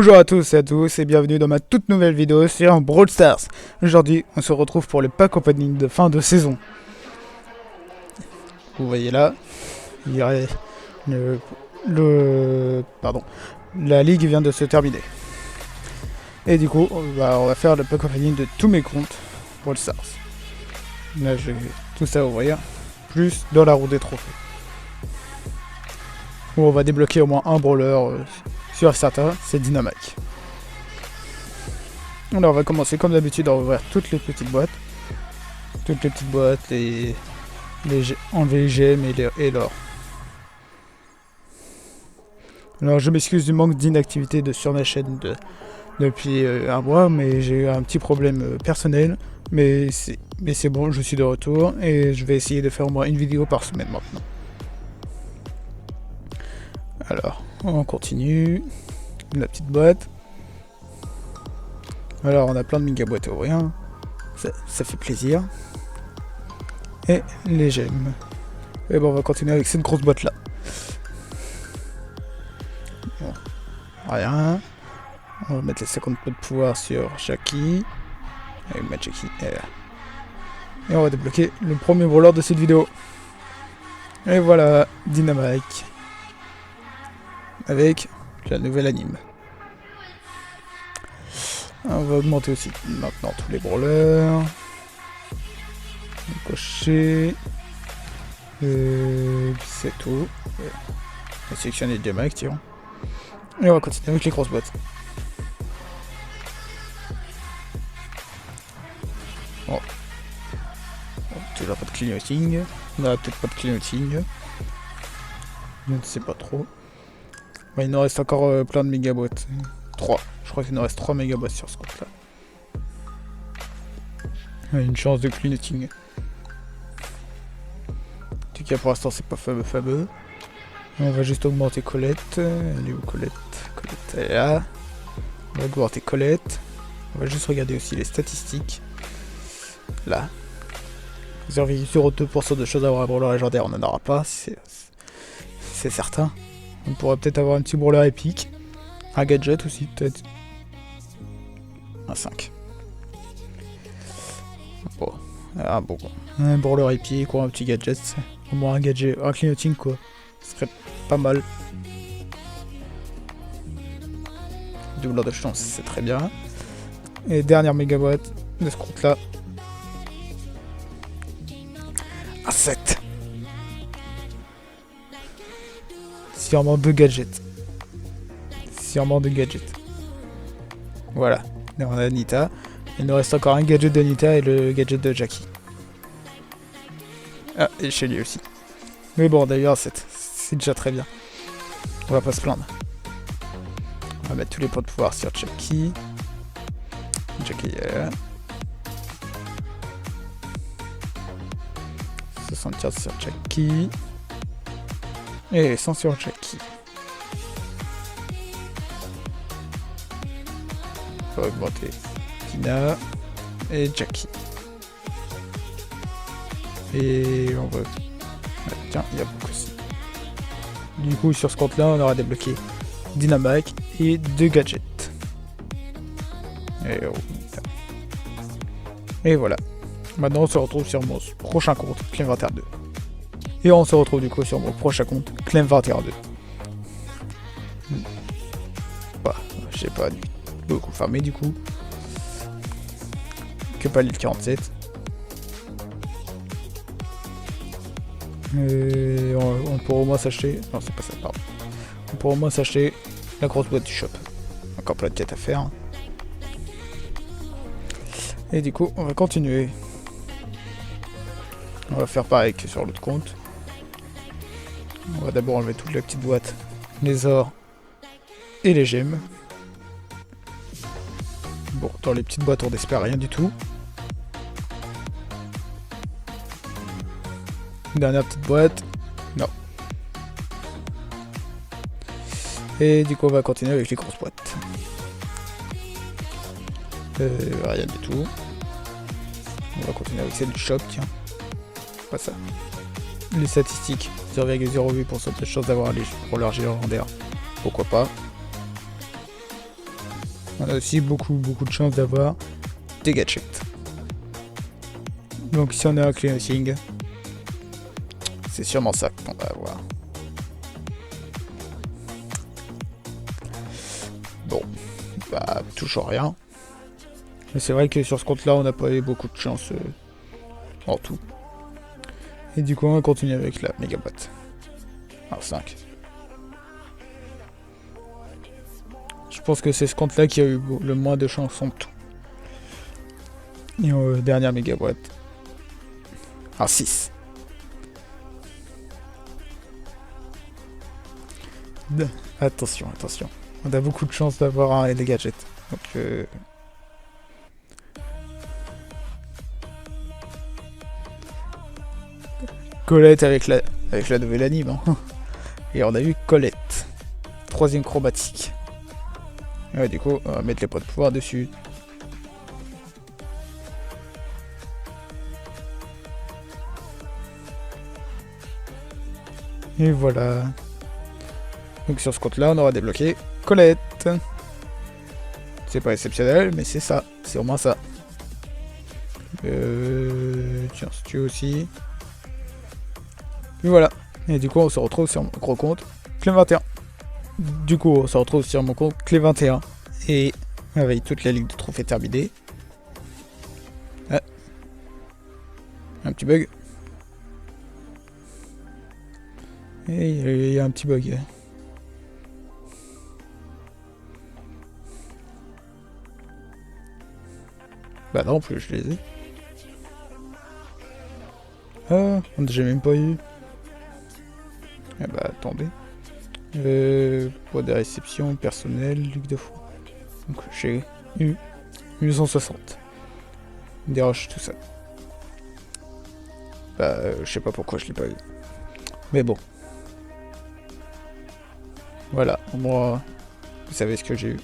Bonjour à tous et bienvenue dans ma toute nouvelle vidéo sur Brawl Stars. Aujourd'hui, on se retrouve pour le pack opening de fin de saison. Vous voyez là, il y a la ligue vient de se terminer. Et du coup, on va faire le pack opening de tous mes comptes Brawl Stars. Là, j'ai tout ça à ouvrir, plus dans la roue des trophées. Où on va débloquer au moins un brawler sur certains, c'est Dynamite. Alors on va commencer comme d'habitude à ouvrir toutes les petites boîtes. Enlever les gemmes et l'or. Alors je m'excuse du manque d'inactivité sur ma chaîne depuis un mois, mais j'ai eu un petit problème personnel. Mais c'est bon, je suis de retour et je vais essayer de faire au moins une vidéo par semaine maintenant. Alors, on continue. La petite boîte. Alors, on a plein de méga boîtes à ouvrir. Ça fait plaisir. Et les gemmes. Et bon, on va continuer avec cette grosse boîte là. Bon, rien. On va mettre les 50 points de pouvoir sur Jackie. Et mettre Jackie. Et on va débloquer le premier brawler de cette vidéo. Et voilà, Dynamite. Avec la nouvelle anime. On va augmenter aussi maintenant tous les brawlers. Cocher. C'est tout. On va sélectionner les Dynamite, tiens. Et on va continuer avec les grosses boîtes. Bon. Toujours pas de clignoting. On a peut-être pas de clignoting. Je ne sais pas trop. Ouais, il nous reste encore plein de méga boîtes. 3. Je crois qu'il nous reste 3 méga boîtes sur ce compte là. Une chance de cleaning. En tout cas pour l'instant c'est pas fameux. On va juste augmenter Colette. Elle est où Colette? Colette elle est là. On va augmenter Colette. On va juste regarder aussi les statistiques. Là. 0,02% de choses à avoir un brawler légendaire, on n'en aura pas, c'est certain. On pourrait peut-être avoir un petit brawler épique. Un gadget aussi, peut-être. Un 5. Bon. Ah bon. Un brawler épique ou un petit gadget. Au moins un gadget. Un clignoting quoi. Ce serait pas mal. Doubleur de chance, c'est très bien. Et dernière méga boîte de ce compte là. Un 7. Sûrement 2 gadgets. Voilà. Et on a Anita. Il nous reste encore un gadget d'Anita et le gadget de Jackie. Ah, et chez lui aussi. Mais bon, d'ailleurs, c'est déjà très bien. On va pas se plaindre. On va mettre tous les points de pouvoir sur Jackie. Jackie est là. 75 sur Jackie. Et 100 sur Jackie. On va augmenter Tina et Jackie. Et on va... Ah, tiens, il y a beaucoup aussi. Du coup, sur ce compte-là, on aura débloqué Dynamite et 2 gadgets. Et voilà. Maintenant, on se retrouve sur mon prochain compte, Clem212. Et on se retrouve du coup sur mon prochain compte, Clem212. Bah, j'ai pas beaucoup farmé du coup. Que pas l'île 47. Et on pourra au moins s'acheter... Non, c'est pas ça, pardon. On pourra au moins s'acheter la grosse boîte du shop. Encore plein de quêtes à faire. Et du coup, on va continuer. On va faire pareil que sur l'autre compte. On va d'abord enlever toutes les petites boîtes, les ors et les gemmes. Bon, dans les petites boîtes, on n'espère rien du tout. Une dernière petite boîte. Non. Et du coup, on va continuer avec les grosses boîtes. Rien du tout. On va continuer avec celle du shop, tiens. Pas ça. Les statistiques, 0,08% de chance d'avoir les rollers légendaires. Pourquoi pas. On a aussi beaucoup de chance d'avoir des gadgets. Donc si on a un cleansing, c'est sûrement ça qu'on va avoir. Bon, bah toujours rien. Mais c'est vrai que sur ce compte-là, on n'a pas eu beaucoup de chance en tout. Et du coup, on va continuer avec la méga boîte. Alors 5. Je pense que c'est ce compte-là qui a eu le moins de chance en tout. Et dernière méga boîte. Alors 6. Attention. On a beaucoup de chance d'avoir des gadgets. Donc Colette avec la nouvelle anime. Hein. Et on a eu Colette. 3ème chromatique. Ouais, du coup, on va mettre les points de pouvoir dessus. Et voilà. Donc sur ce compte-là, on aura débloqué Colette. C'est pas exceptionnel, mais c'est ça. C'est au moins ça. Tiens, si tu veux aussi. Et voilà. Et du coup, on se retrouve sur mon gros compte, Clé 21. Du coup, on se retrouve sur mon compte Clé 21. Et avec toute la ligue de trophées terminée. Ah. Un petit bug. Et il y a un petit bug. Bah non, plus je les ai. Ah, j'ai même pas eu. Ah bah attendez. Pour des réceptions personnelles, Ligue de fou. Donc j'ai eu 860. Des roches, tout ça. Bah je sais pas pourquoi je l'ai pas eu. Mais bon. Voilà, au moins vous savez ce que j'ai eu.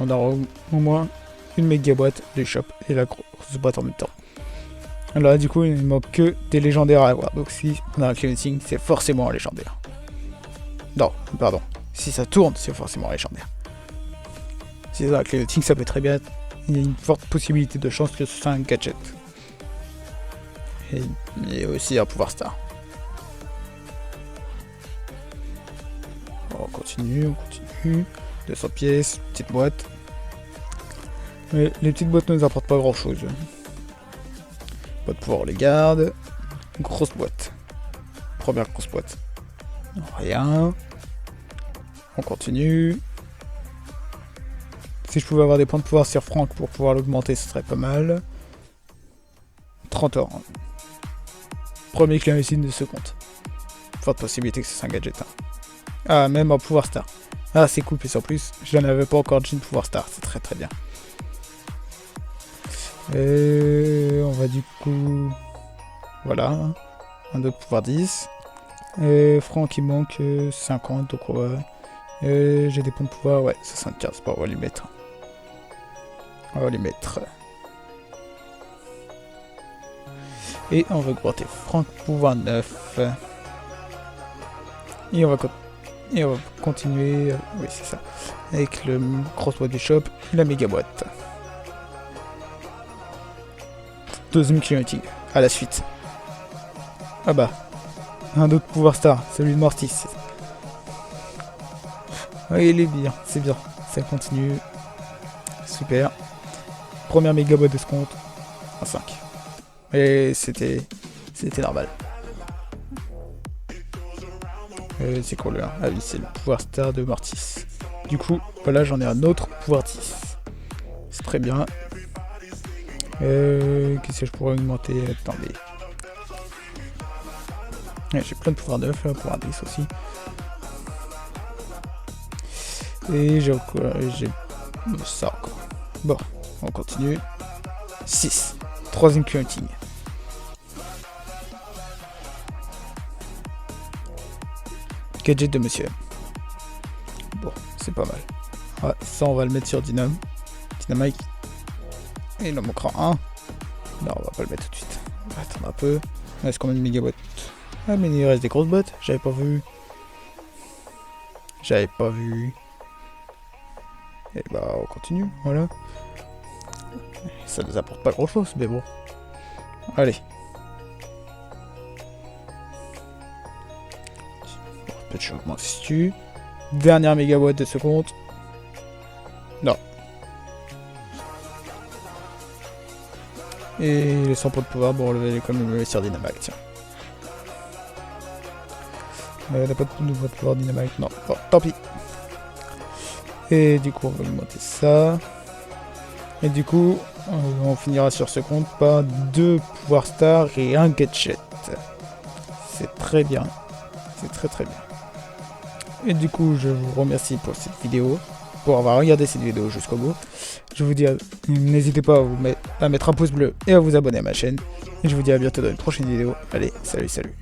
On aura au moins une méga boîte du shop et la grosse boîte en même temps. Alors du coup il ne manque que des légendaires à avoir. Donc si on a un cleansing, c'est forcément un légendaire. Non, pardon. Si ça tourne, c'est forcément un légendaire. Si ça a un cleansing, ça peut très bien. Il y a une forte possibilité de chance que ce soit un gadget. Et aussi un pouvoir star. On continue. 200 pièces, petite boîte. Mais les petites boîtes ne nous apportent pas grand chose. Pas de pouvoir, on les garde. Grosse boîte. Première grosse boîte. Rien. On continue. Si je pouvais avoir des points de pouvoir sur Franck pour pouvoir l'augmenter, ce serait pas mal. 30 ans. Premier clandestine de ce compte. Forte possibilité que ce soit un gadget. Hein. Ah, même en pouvoir star. Ah, c'est cool, puis en plus, je n'en avais pas encore de pouvoir star. C'est très très bien. Et on va du coup... Voilà. Un autre pouvoir 10. Et Franck, il manque 50, donc ouais. J'ai des points de pouvoir, ouais, 75. Bon, on va lui mettre. Et on va augmenter Franck pouvoir 9. Et on va continuer, oui c'est ça, avec le grosse boîte du shop et la méga boîte. Deuxième cleansing, à la suite. Ah bah, un autre pouvoir star, celui de Mortis. Oui, il est bien, c'est bien, ça continue. Super. Première méga boîte de ce compte, un 5. Et c'était normal. C'est quoi le 1? Ah oui, c'est le pouvoir star de Mortis. Du coup, voilà, j'en ai un autre pouvoir 10. C'est très bien. Qu'est-ce que je pourrais augmenter? Attendez. Ouais, j'ai plein de pouvoirs 9, là, pouvoir 10 aussi. Et j'ai ça encore. Bon, on continue. 6. Troisième cleansing. Gadget de monsieur. Bon, c'est pas mal. Ouais, ça, on va le mettre sur Dynamite. Et il en manquera un. Non, on va pas le mettre tout de suite. On va attendre un peu. Il reste combien de méga boîtes? Ah, mais il reste des grosses boîtes. J'avais pas vu. Et bah on continue, voilà. Ça nous apporte pas grand chose, mais bon. Allez. Un peu de changement dessus. Dernière mégawatt de ce compte. Non. Et les 100 points de pouvoir, bon, on va quand même sur Dynamite, tiens. On n'a pas de points de pouvoir Dynamite, non. Bon, tant pis. Et du coup, on va augmenter ça. Et du coup, on finira sur ce compte par 2 pouvoirs stars et un gadget. C'est très bien. C'est très très bien. Et du coup, je vous remercie pour cette vidéo, pour avoir regardé cette vidéo jusqu'au bout. Je vous dis, n'hésitez pas à mettre un pouce bleu et à vous abonner à ma chaîne. Et je vous dis à bientôt dans une prochaine vidéo. Allez, salut, salut.